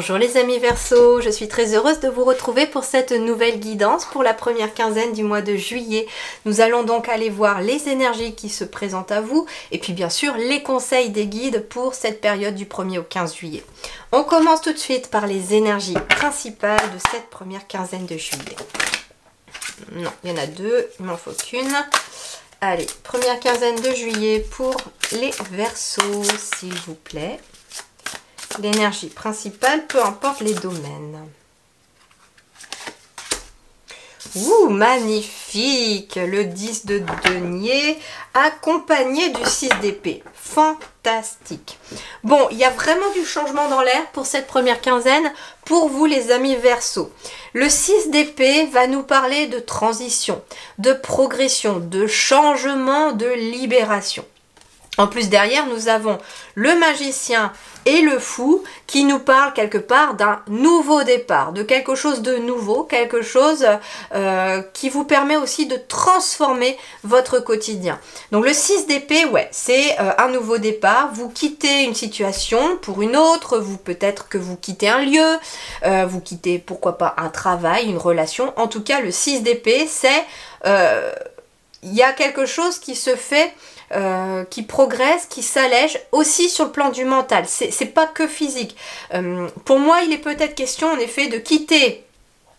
Bonjour les amis Verseau, je suis très heureuse de vous retrouver pour cette nouvelle guidance pour la première quinzaine du mois de juillet. Nous allons donc aller voir les énergies qui se présentent à vous et puis bien sûr les conseils des guides pour cette période du 1er au 15 juillet. On commence tout de suite par les énergies principales de cette première quinzaine de juillet. Non, il y en a deux, il m'en faut qu'une. Allez, première quinzaine de juillet pour les Verseaux, s'il vous plaît. L'énergie principale, peu importe les domaines. Ouh, magnifique! Le 10 de denier accompagné du 6 d'épée. Fantastique! Bon, il y a vraiment du changement dans l'air pour cette première quinzaine pour vous les amis Verseau. Le 6 d'épée va nous parler de transition, de progression, de changement, de libération. En plus derrière, nous avons le magicien et le fou qui nous parlent quelque part d'un nouveau départ, de quelque chose de nouveau, quelque chose qui vous permet aussi de transformer votre quotidien. Donc le 6 d'épée, ouais, c'est un nouveau départ. Vous quittez une situation pour une autre, vous peut-être que vous quittez un lieu, vous quittez pourquoi pas un travail, une relation. En tout cas, le 6 d'épée, c'est il y a quelque chose qui se fait, qui progresse, qui s'allège aussi sur le plan du mental. C'est pas que physique. Pour moi, il est peut-être question en effet de quitter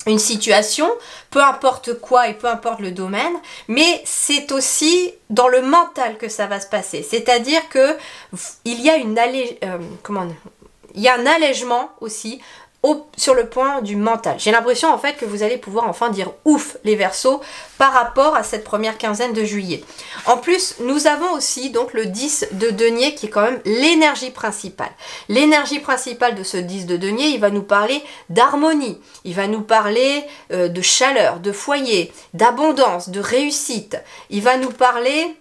une situation, peu importe quoi et peu importe le domaine, mais c'est aussi dans le mental que ça va se passer. C'est-à-dire que il y a un allègement aussi sur le point du mental. J'ai l'impression en fait que vous allez pouvoir enfin dire ouf les Verseaux par rapport à cette première quinzaine de juillet. En plus, nous avons aussi donc le 10 de denier qui est quand même l'énergie principale. L'énergie principale de ce 10 de denier, il va nous parler d'harmonie, il va nous parler de chaleur, de foyer, d'abondance, de réussite. Il va nous parler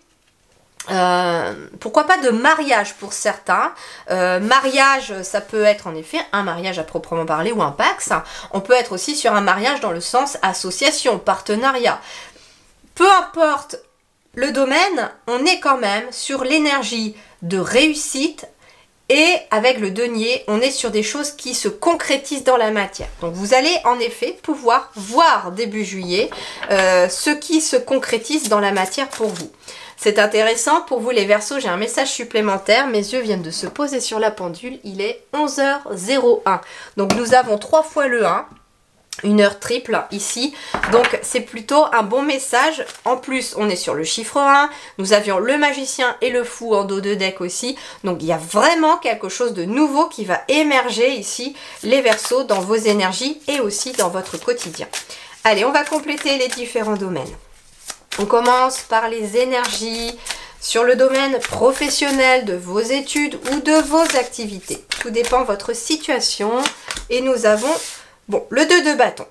pourquoi pas de mariage pour certains. Mariage, ça peut être en effet un mariage à proprement parler ou un pax. On peut être aussi sur un mariage dans le sens association, partenariat. Peu importe le domaine, on est quand même sur l'énergie de réussite. Et avec le denier, on est sur des choses qui se concrétisent dans la matière. Donc vous allez en effet pouvoir voir début juillet ce qui se concrétise dans la matière pour vous. C'est intéressant pour vous les Verseaux, j'ai un message supplémentaire. Mes yeux viennent de se poser sur la pendule, il est 11h01. Donc nous avons 3 fois le 1. Une heure triple ici, donc c'est plutôt un bon message. En plus on est sur le chiffre 1, nous avions le magicien et le fou en dos de deck aussi, donc il y a vraiment quelque chose de nouveau qui va émerger ici les Verseaux dans vos énergies et aussi dans votre quotidien. Allez, on va compléter les différents domaines. On commence par les énergies sur le domaine professionnel de vos études ou de vos activités. Tout dépend de votre situation et nous avons bon, le 2 de bâton.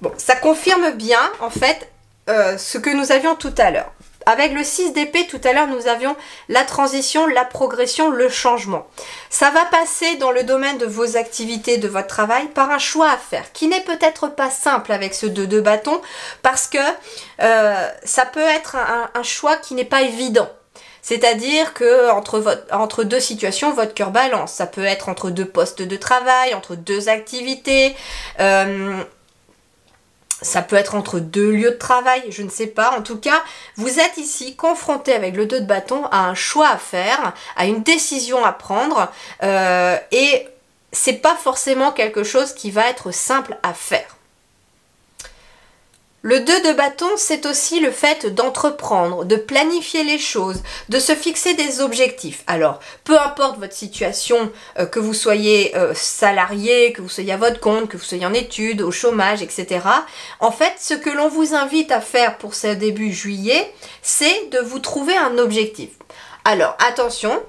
Bon, ça confirme bien, en fait, ce que nous avions tout à l'heure. Avec le 6 d'épée, tout à l'heure, nous avions la transition, la progression, le changement. Ça va passer dans le domaine de vos activités, de votre travail, par un choix à faire, qui n'est peut-être pas simple avec ce 2 de bâton, parce que ça peut être un choix qui n'est pas évident. C'est-à-dire que entre deux situations, votre cœur balance. Ça peut être entre deux postes de travail, entre deux activités. Ça peut être entre deux lieux de travail, je ne sais pas. En tout cas, vous êtes ici confronté avec le 2 de bâton à un choix à faire, à une décision à prendre. Et c'est pas forcément quelque chose qui va être simple à faire. Le 2 de bâton, c'est aussi le fait d'entreprendre, de planifier les choses, de se fixer des objectifs. Alors, peu importe votre situation, que vous soyez salarié, que vous soyez à votre compte, que vous soyez en études, au chômage, etc. En fait, ce que l'on vous invite à faire pour ce début juillet, c'est de vous trouver un objectif. Alors, attention.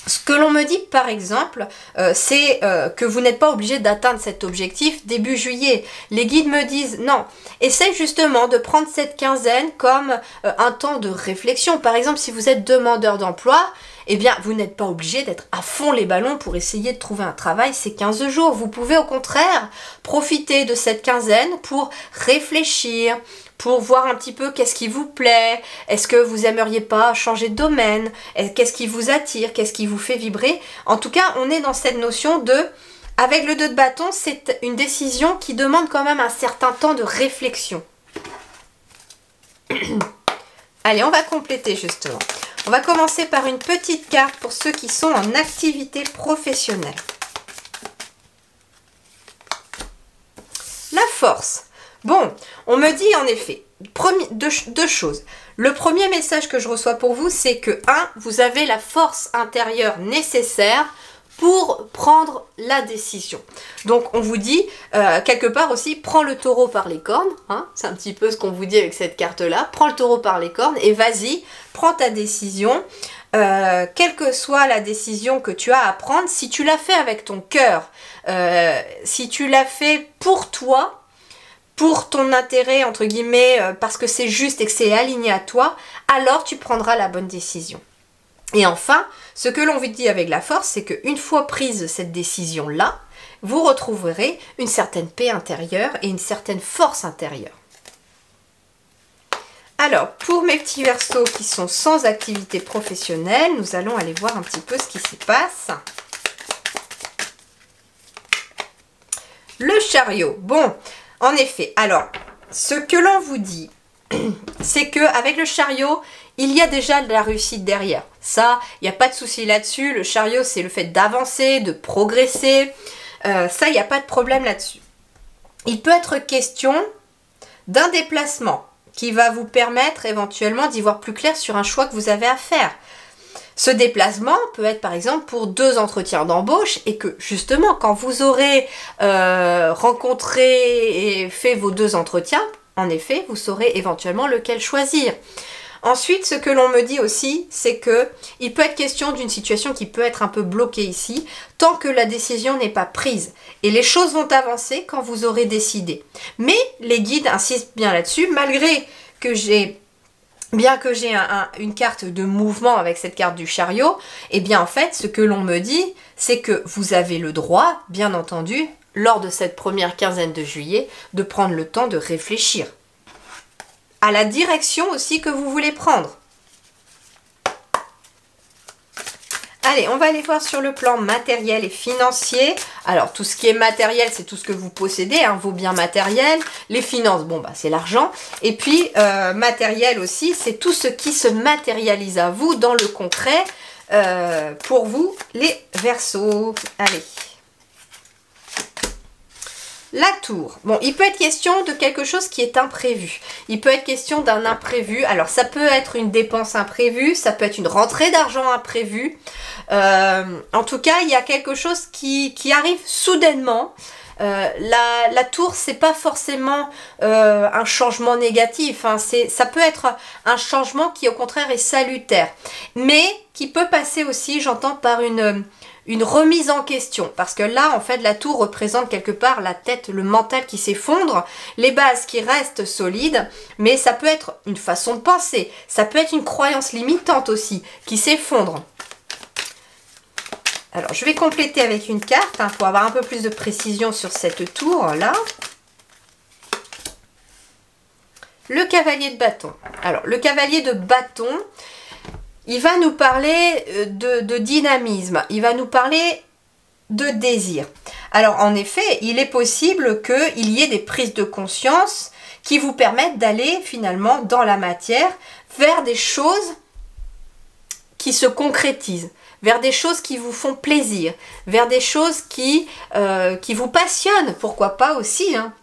Ce que l'on me dit par exemple, c'est que vous n'êtes pas obligé d'atteindre cet objectif début juillet. Les guides me disent non, essaye justement de prendre cette quinzaine comme un temps de réflexion. Par exemple, si vous êtes demandeur d'emploi, eh bien vous n'êtes pas obligé d'être à fond les ballons pour essayer de trouver un travail ces 15 jours. Vous pouvez au contraire profiter de cette quinzaine pour réfléchir, pour voir un petit peu qu'est-ce qui vous plaît, est-ce que vous aimeriez pas changer de domaine, qu'est-ce qui vous attire, qu'est-ce qui vous fait vibrer. En tout cas, on est dans cette notion de Avec le 2 de bâton, c'est une décision qui demande quand même un certain temps de réflexion. Allez, on va compléter justement. On va commencer par une petite carte pour ceux qui sont en activité professionnelle. La force. Bon, on me dit en effet deux choses. Le premier message que je reçois pour vous, c'est que 1. Vous avez la force intérieure nécessaire pour prendre la décision. Donc on vous dit quelque part aussi, prends le taureau par les cornes, hein, c'est un petit peu ce qu'on vous dit avec cette carte-là, prends le taureau par les cornes et vas-y, prends ta décision, quelle que soit la décision que tu as à prendre, si tu l'as fait avec ton cœur, si tu l'as fait pour toi, pour ton intérêt, entre guillemets, parce que c'est juste et que c'est aligné à toi, alors tu prendras la bonne décision. Et enfin, ce que l'on vous dit avec la force, c'est qu'une fois prise cette décision-là, vous retrouverez une certaine paix intérieure et une certaine force intérieure. Alors, pour mes petits Verseaux qui sont sans activité professionnelle, nous allons aller voir un petit peu ce qui s'y passe. Le chariot. Bon, en effet, alors, ce que l'on vous dit, c'est qu'avec le chariot, il y a déjà de la réussite derrière. Ça, il n'y a pas de souci là-dessus. Le chariot, c'est le fait d'avancer, de progresser. Ça, il n'y a pas de problème là-dessus. Il peut être question d'un déplacement qui va vous permettre éventuellement d'y voir plus clair sur un choix que vous avez à faire. Ce déplacement peut être par exemple pour 2 entretiens d'embauche et que justement, quand vous aurez rencontré et fait vos 2 entretiens, en effet, vous saurez éventuellement lequel choisir. Ensuite, ce que l'on me dit aussi, c'est que il peut être question d'une situation qui peut être un peu bloquée ici, tant que la décision n'est pas prise. Et les choses vont avancer quand vous aurez décidé. Mais les guides insistent bien là-dessus, malgré que j'ai une carte de mouvement avec cette carte du chariot, et bien en fait, ce que l'on me dit, c'est que vous avez le droit, bien entendu, lors de cette première quinzaine de juillet, de prendre le temps de réfléchir à la direction aussi que vous voulez prendre. Allez, on va aller voir sur le plan matériel et financier. Alors, tout ce qui est matériel, c'est tout ce que vous possédez, hein, vos biens matériels. Les finances, bon, bah, c'est l'argent. Et puis, matériel aussi, c'est tout ce qui se matérialise à vous dans le concret pour vous, les Verseaux. Allez. La tour. Bon, il peut être question de quelque chose qui est imprévu. Il peut être question d'un imprévu. Alors, ça peut être une dépense imprévue, ça peut être une rentrée d'argent imprévue. En tout cas, il y a quelque chose qui arrive soudainement. La tour, c'est pas forcément un changement négatif. Hein. Ça peut être un changement qui, au contraire, est salutaire. Mais qui peut passer aussi, j'entends, par une remise en question, parce que là en fait la tour représente quelque part la tête, le mental qui s'effondre, les bases qui restent solides, mais ça peut être une façon de penser, ça peut être une croyance limitante aussi qui s'effondre. Alors je vais compléter avec une carte hein, pour avoir un peu plus de précision sur cette tour là. Le cavalier de bâton. Alors le cavalier de bâton, il va nous parler de dynamisme, il va nous parler de désir. Alors en effet, il est possible qu'il y ait des prises de conscience qui vous permettent d'aller finalement dans la matière vers des choses qui se concrétisent, vers des choses qui vous font plaisir, vers des choses qui vous passionnent, pourquoi pas aussi, hein.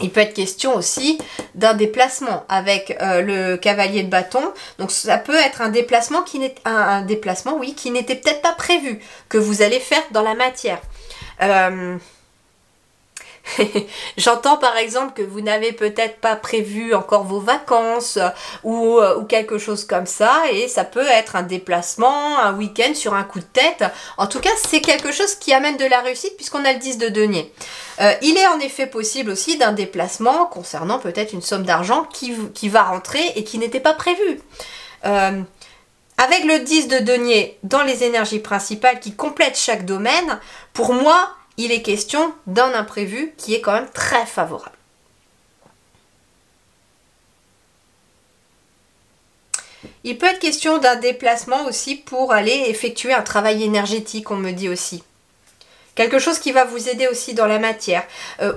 Il peut être question aussi d'un déplacement avec le cavalier de bâton. Donc ça peut être un déplacement qui n'est qui n'était peut-être pas prévu, que vous allez faire dans la matière. J'entends par exemple que vous n'avez peut-être pas prévu encore vos vacances ou quelque chose comme ça, et ça peut être un déplacement, un week-end sur un coup de tête. En tout cas, c'est quelque chose qui amène de la réussite puisqu'on a le 10 de denier. Il est en effet possible aussi d'un déplacement concernant peut-être une somme d'argent qui va rentrer et qui n'était pas prévue. Avec le 10 de denier dans les énergies principales qui complètent chaque domaine, pour moi, il est question d'un imprévu qui est quand même très favorable. Il peut être question d'un déplacement aussi pour aller effectuer un travail énergétique, on me dit aussi, quelque chose qui va vous aider aussi dans la matière,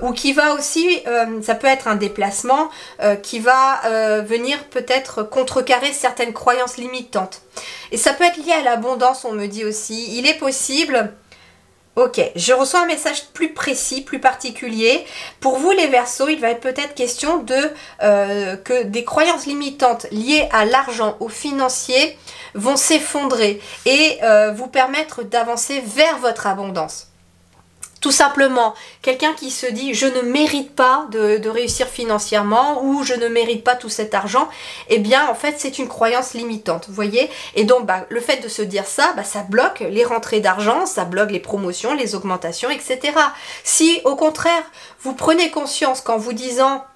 ou qui va aussi, ça peut être un déplacement qui va venir peut-être contrecarrer certaines croyances limitantes. Et ça peut être lié à l'abondance, on me dit aussi. Il est possible... Ok, je reçois un message plus précis, plus particulier. Pour vous les Verseaux, il va être peut-être question de que des croyances limitantes liées à l'argent, au financier, vont s'effondrer et vous permettre d'avancer vers votre abondance. Tout simplement, quelqu'un qui se dit « je ne mérite pas de réussir financièrement » ou « je ne mérite pas tout cet argent », eh bien, en fait, c'est une croyance limitante, vous voyez. Et donc, le fait de se dire ça, ça bloque les rentrées d'argent, ça bloque les promotions, les augmentations, etc. Si, au contraire, vous prenez conscience qu'en vous disant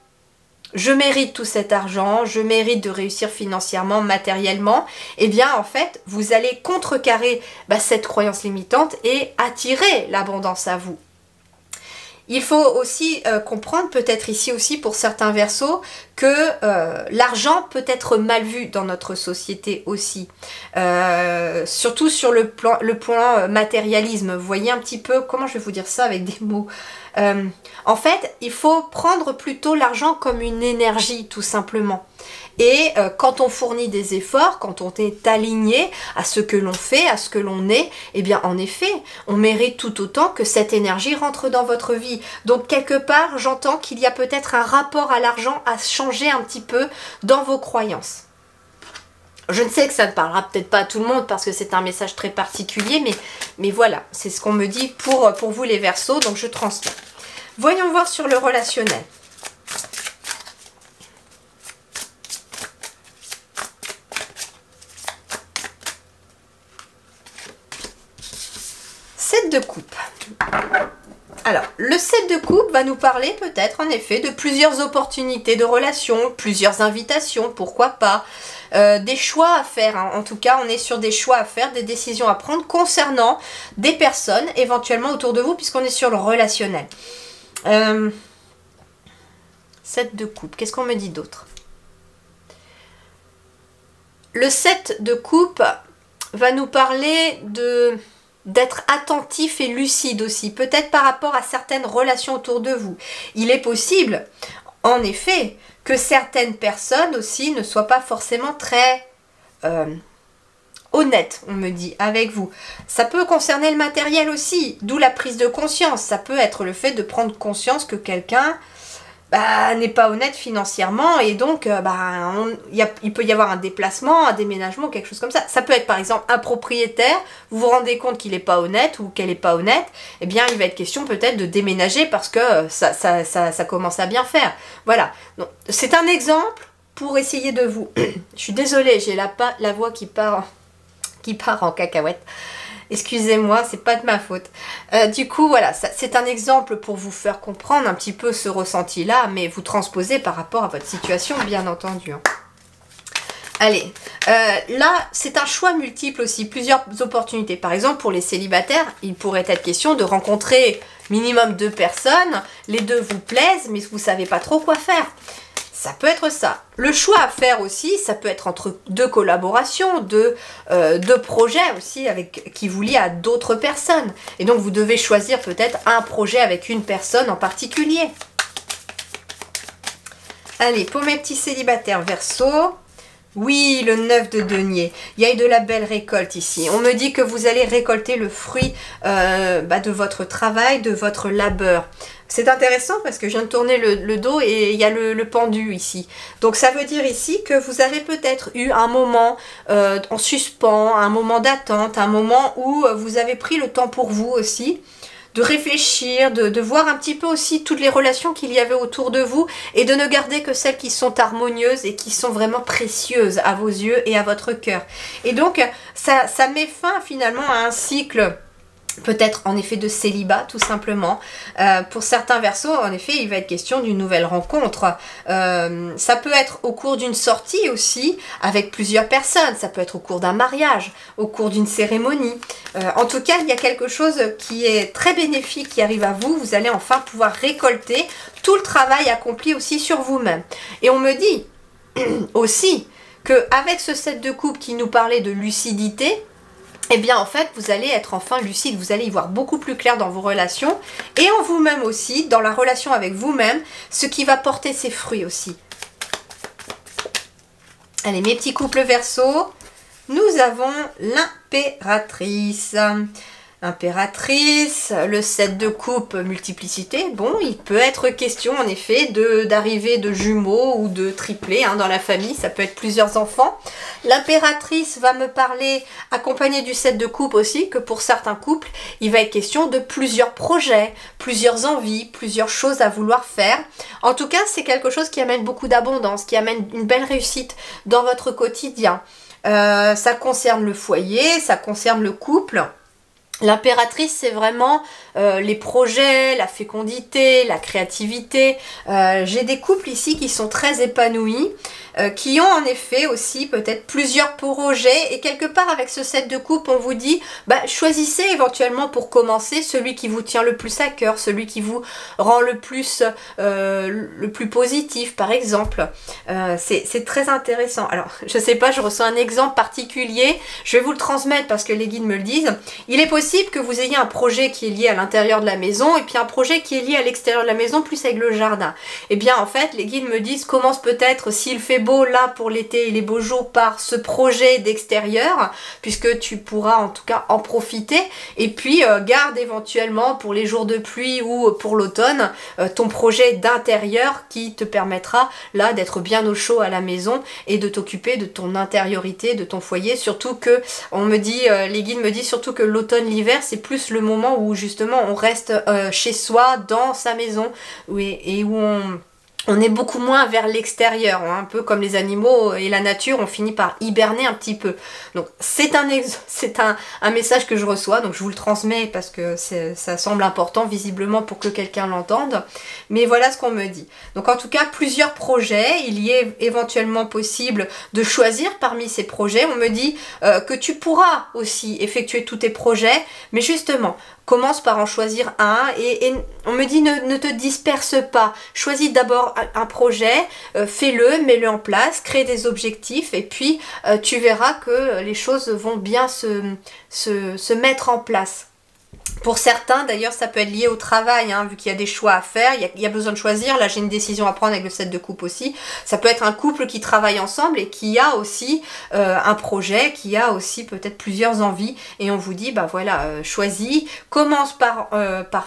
je mérite tout cet argent, je mérite de réussir financièrement, matériellement, eh bien en fait, vous allez contrecarrer cette croyance limitante et attirer l'abondance à vous. Il faut aussi comprendre, peut-être ici aussi pour certains Verseaux, que l'argent peut être mal vu dans notre société aussi. Surtout sur le plan matérialisme. Vous voyez un petit peu, comment je vais vous dire ça avec des mots en fait, il faut prendre plutôt l'argent comme une énergie, tout simplement. Et quand on fournit des efforts, quand on est aligné à ce que l'on fait, à ce que l'on est, eh bien en effet, on mérite tout autant que cette énergie rentre dans votre vie. Donc quelque part, j'entends qu'il y a peut-être un rapport à l'argent à changer un petit peu dans vos croyances. Je ne sais que ça ne parlera peut-être pas à tout le monde parce que c'est un message très particulier, mais voilà, c'est ce qu'on me dit pour vous les Verseaux, donc je transmets. Voyons voir sur le relationnel. Sept de coupe. Alors, le 7 de coupe va nous parler peut-être en effet de plusieurs opportunités de relations, plusieurs invitations, pourquoi pas, des choix à faire, hein. En tout cas, on est sur des choix à faire, des décisions à prendre concernant des personnes éventuellement autour de vous puisqu'on est sur le relationnel. 7 de coupe, qu'est-ce qu'on me dit d'autre? Le 7 de coupe va nous parler d'être attentif et lucide aussi, peut-être par rapport à certaines relations autour de vous. Il est possible, en effet, que certaines personnes aussi ne soient pas forcément très honnêtes, on me dit, avec vous. Ça peut concerner le matériel aussi, d'où la prise de conscience. Ça peut être le fait de prendre conscience que quelqu'un n'est pas honnête financièrement et donc il peut y avoir un déplacement, un déménagement, quelque chose comme ça. Ça peut être par exemple un propriétaire, vous vous rendez compte qu'il n'est pas honnête ou qu'elle n'est pas honnête, eh bien il va être question peut-être de déménager parce que ça commence à bien faire. Voilà, c'est un exemple pour essayer de vous... Je suis désolée, j'ai la voix qui part en cacahuète. Excusez-moi, c'est pas de ma faute. Du coup, voilà, c'est un exemple pour vous faire comprendre un petit peu ce ressenti-là, mais vous transposez par rapport à votre situation, bien entendu. Hein. Allez, là, c'est un choix multiple aussi, plusieurs opportunités. Par exemple, pour les célibataires, il pourrait être question de rencontrer minimum 2 personnes, les 2 vous plaisent, mais vous savez pas trop quoi faire. Ça peut être ça. Le choix à faire aussi, ça peut être entre 2 collaborations, 2 projets aussi qui vous lient à d'autres personnes. Et donc, vous devez choisir peut-être un projet avec une personne en particulier. Allez, pour mes petits célibataires Verseaux, oui, le 9 de denier. Il y a eu de la belle récolte ici. On me dit que vous allez récolter le fruit de votre travail, de votre labeur. C'est intéressant parce que je viens de tourner le dos et il y a le pendu ici. Donc ça veut dire ici que vous avez peut-être eu un moment en suspens, un moment d'attente, un moment où vous avez pris le temps pour vous aussi, de réfléchir, de voir un petit peu aussi toutes les relations qu'il y avait autour de vous et de ne garder que celles qui sont harmonieuses et qui sont vraiment précieuses à vos yeux et à votre cœur. Et donc, ça met fin finalement à un cycle peut-être en effet de célibat tout simplement. Pour certains Verseaux, en effet, il va être question d'une nouvelle rencontre. Ça peut être au cours d'une sortie aussi avec plusieurs personnes. Ça peut être au cours d'un mariage, au cours d'une cérémonie. En tout cas, il y a quelque chose qui est très bénéfique qui arrive à vous. Vous allez enfin pouvoir récolter tout le travail accompli aussi sur vous-même. Et on me dit aussi qu'avec ce 7 de coupe qui nous parlait de lucidité, eh bien en fait vous allez être enfin lucide, vous allez y voir beaucoup plus clair dans vos relations et en vous-même aussi, dans la relation avec vous-même, ce qui va porter ses fruits aussi. Allez, mes petits couples Verseau, nous avons l'impératrice. Impératrice, le 7 de coupe, multiplicité. Bon, il peut être question en effet d'arrivée de jumeaux ou de triplés dans la famille, ça peut être plusieurs enfants. L'impératrice va me parler, accompagnée du 7 de coupe aussi, que pour certains couples, il va être question de plusieurs projets, plusieurs envies, plusieurs choses à vouloir faire. En tout cas, c'est quelque chose qui amène beaucoup d'abondance, qui amène une belle réussite dans votre quotidien. Ça concerne le foyer, ça concerne le couple. L'impératrice, c'est vraiment les projets, la fécondité, la créativité. J'ai des couples ici qui sont très épanouis, qui ont en effet aussi peut-être plusieurs projets. Et quelque part avec ce 7 de coupe, on vous dit, choisissez éventuellement pour commencer celui qui vous tient le plus à cœur, celui qui vous rend le plus positif par exemple. C'est très intéressant. Alors, je sais pas, je reçois un exemple particulier. Je vais vous le transmettre parce que les guides me le disent. Il est possible que vous ayez un projet qui est lié à l'intérieur de la maison et puis un projet qui est lié à l'extérieur de la maison plus avec le jardin. Et bien en fait les guides me disent commence peut-être s'il fait beau là pour l'été et les beaux jours par ce projet d'extérieur puisque tu pourras en tout cas en profiter et puis garde éventuellement pour les jours de pluie ou pour l'automne ton projet d'intérieur qui te permettra là d'être bien au chaud à la maison et de t'occuper de ton intériorité, de ton foyer, surtout que on me dit, les guides me disent surtout que l'automne, l'hiver, c'est plus le moment où justement on reste chez soi, dans sa maison, et où on est beaucoup moins vers l'extérieur, un peu comme les animaux et la nature, on finit par hiberner un petit peu. Donc c'est un message que je reçois, donc je vous le transmets parce que ça semble important visiblement pour que quelqu'un l'entende. Mais voilà ce qu'on me dit. Donc en tout cas, plusieurs projets, il y est éventuellement possible de choisir parmi ces projets. On me dit que tu pourras aussi effectuer tous tes projets, mais justement, commence par en choisir un et on me dit ne te disperse pas. Choisis d'abord un projet, fais-le, mets-le en place, crée des objectifs et puis tu verras que les choses vont bien se mettre en place. Pour certains, d'ailleurs, ça peut être lié au travail, vu qu'il y a des choix à faire, il y a besoin de choisir. Là, j'ai une décision à prendre avec le 7 de coupe aussi. Ça peut être un couple qui travaille ensemble et qui a aussi un projet, qui a aussi peut-être plusieurs envies. Et on vous dit, voilà, choisis, commence par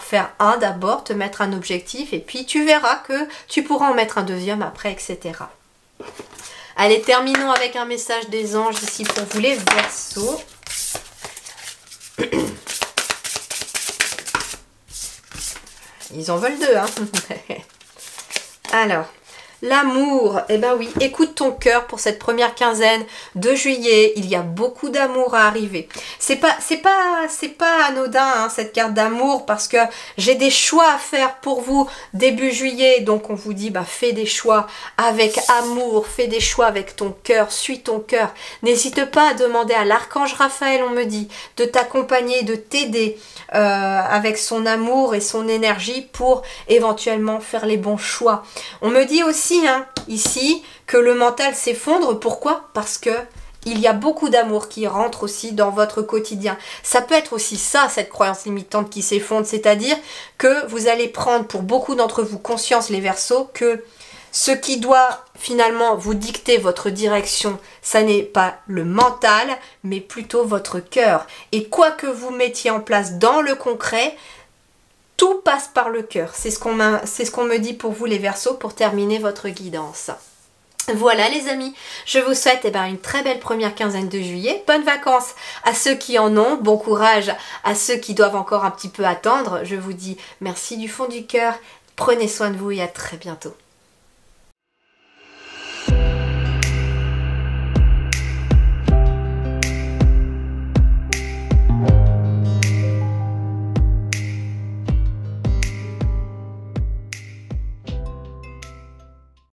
faire un d'abord, te mettre un objectif, et puis tu verras que tu pourras en mettre un deuxième après, etc. Allez, terminons avec un message des anges ici pour vous les Verseaux. Ils en veulent deux, Alors, l'amour, eh ben oui, écoute ton cœur pour cette première quinzaine de juillet. Il y a beaucoup d'amour à arriver. C'est pas anodin cette carte d'amour parce que j'ai des choix à faire pour vous début juillet. Donc on vous dit fais des choix avec amour, fais des choix avec ton cœur, suis ton cœur. N'hésite pas à demander à l'archange Raphaël, on me dit, de t'accompagner, de t'aider avec son amour et son énergie pour éventuellement faire les bons choix. On me dit aussi ici que le mental s'effondre. Pourquoi? Parce que il y a beaucoup d'amour qui rentre aussi dans votre quotidien. Ça peut être aussi ça, cette croyance limitante qui s'effondre, c'est-à-dire que vous allez prendre pour beaucoup d'entre vous conscience, les Verseaux, que ce qui doit finalement vous dicter votre direction, ça n'est pas le mental, mais plutôt votre cœur. Et quoi que vous mettiez en place dans le concret, tout passe par le cœur. C'est ce qu'on me dit pour vous les Verseaux pour terminer votre guidance. Voilà les amis, je vous souhaite une très belle première quinzaine de juillet. Bonnes vacances à ceux qui en ont, bon courage à ceux qui doivent encore un petit peu attendre. Je vous dis merci du fond du cœur, prenez soin de vous et à très bientôt.